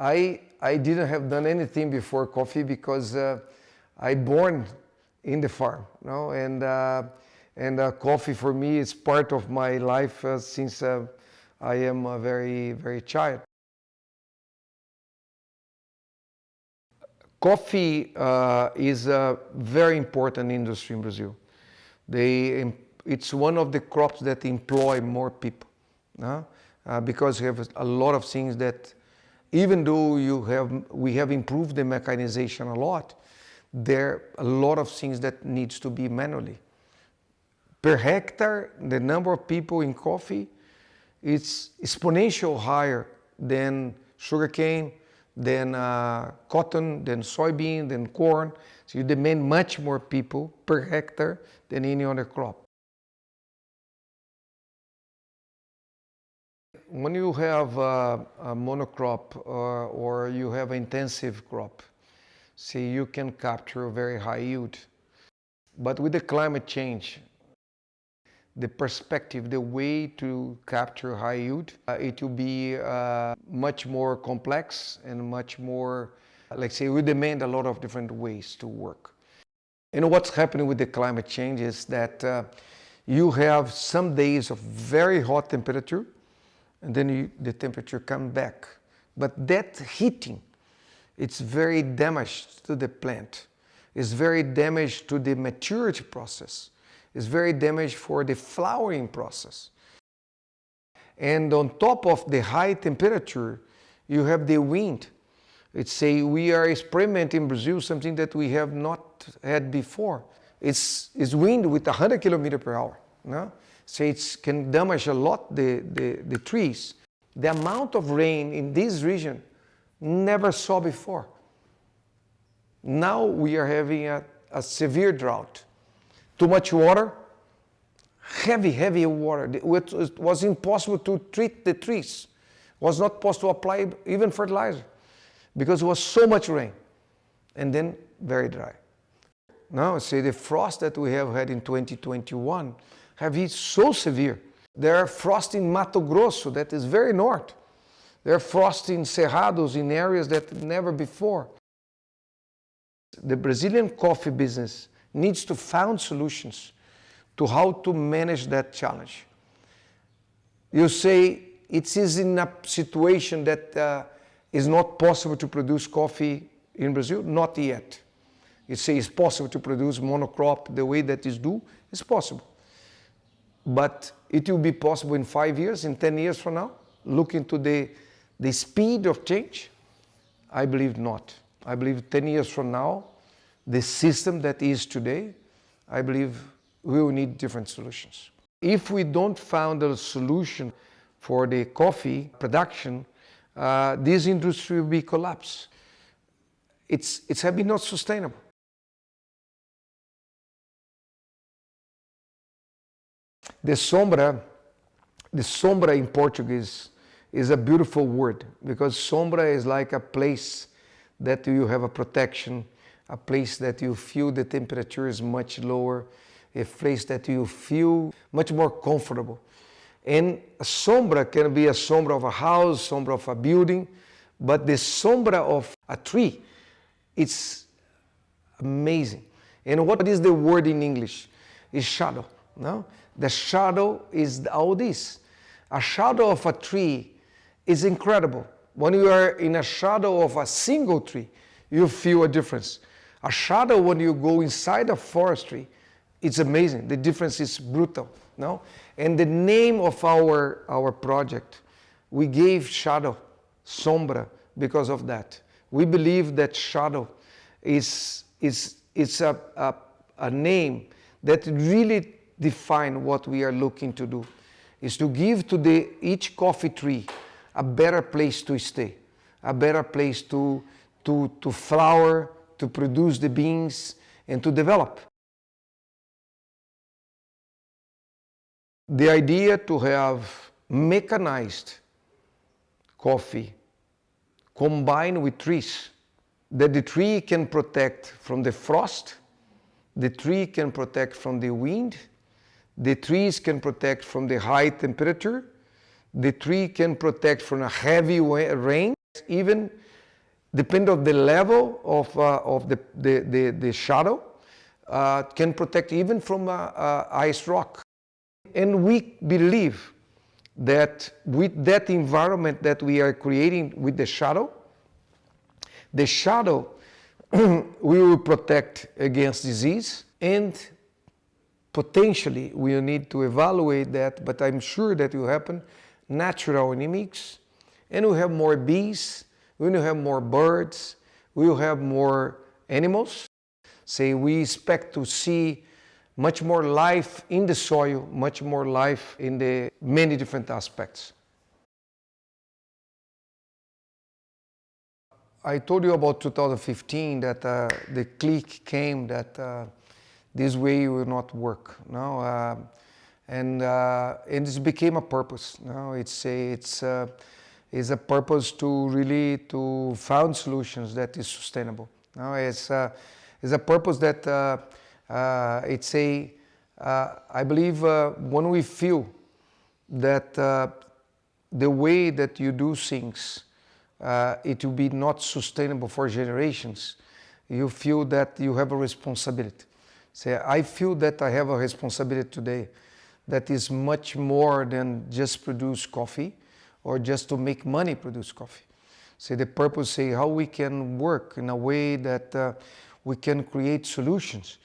I didn't have done anything before coffee because I born in the farm, you know, and coffee for me is part of my life since I am a very child. Coffee is a very important industry in Brazil. It's one of the crops that employ more people, because we have a lot of things that, even though we have improved the mechanization a lot, there are a lot of things that needs to be manually. Per hectare, the number of people in coffee is exponential higher than sugarcane, than cotton, than soybean, than corn. So you demand much more people per hectare than any other crop. When you have a monocrop or you have an intensive crop, see, you can capture a very high yield. But with the climate change, the perspective, the way to capture high yield, it will be much more complex and much more, let's say, we demand a lot of different ways to work. You know what's happening with the climate change is that you have some days of very hot temperature, and then the temperature comes back. But that heating, it's very damaged to the plant. It's very damaged to the maturity process. It's very damaged for the flowering process. And on top of the high temperature, you have the wind. We are experimenting in Brazil something that we have not had before. It's wind with 100 kilometers per hour. No? So it can damage a lot the trees. The amount of rain in this region never saw before. Now we are having a severe drought. Too much water, heavy water. It was impossible to treat the trees. It was not possible to apply even fertilizer because it was so much rain. And then very dry. Now, say the frost that we have had in 2021 have been so severe. There are frost in Mato Grosso that is very north. There are frost in Cerrados in areas that never before. The Brazilian coffee business needs to find solutions to how to manage that challenge. You say it is in a situation that is not possible to produce coffee in Brazil? Not yet. You say it's possible to produce monocrop the way that is due? It's possible. But it will be possible in 5 years, in 10 years from now? Looking to the speed of change? I believe not. I believe 10 years from now, the system that is today, I believe we will need different solutions. If we don't find a solution for the coffee production, this industry will be collapsed. It's have been not sustainable. The sombra in Portuguese is a beautiful word because sombra is like a place that you have a protection, a place that you feel the temperature is much lower, a place that you feel much more comfortable. And a sombra can be a sombra of a house, sombra of a building, but the sombra of a tree, it's amazing. And what is the word in English? Is shadow, no? The shadow is all this. A shadow of a tree is incredible. When you are in a shadow of a single tree, you feel a difference. A shadow when you go inside a forestry, it's amazing. The difference is brutal, no? And the name of our project, we gave shadow, sombra, because of that. We believe that shadow is a name that really defines what we are looking to do. Is to give to each coffee tree a better place to stay, a better place to flower, to produce the beans, and to develop. The idea to have mechanized coffee combined with trees, that the tree can protect from the frost, the tree can protect from the wind, the trees can protect from the high temperature, the tree can protect from a heavy rain, even depending on the level of the shadow, can protect even from ice rock. And we believe that with that environment that we are creating with the shadow will protect against disease, and potentially we will need to evaluate that, but I'm sure that will happen, natural enemies, and we'll have more bees, we will have more birds, we will have more animals. Say we expect to see much more life in the soil, much more life in the many different aspects. I told you about 2015 that the click came that this way will not work. No, and it became a purpose. No, it's a purpose to really to found solutions that is sustainable. No, it's a purpose that I believe when we feel that the way that you do things, it will be not sustainable for generations, you feel that you have a responsibility. Say, I feel that I have a responsibility today that is much more than just produce coffee or just to make money produce coffee. Say the purpose, say how we can work in a way that we can create solutions.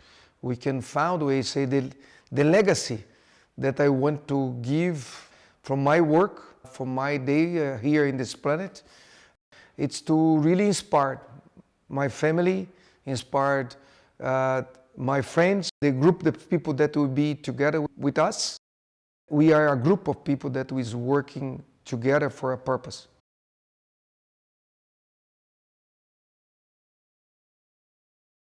We can find ways, say the legacy that I want to give from my work, from my day here in this planet, it's to really inspire my family, inspired my friends, the group of people that will be together with us. We are a group of people that is working together for a purpose.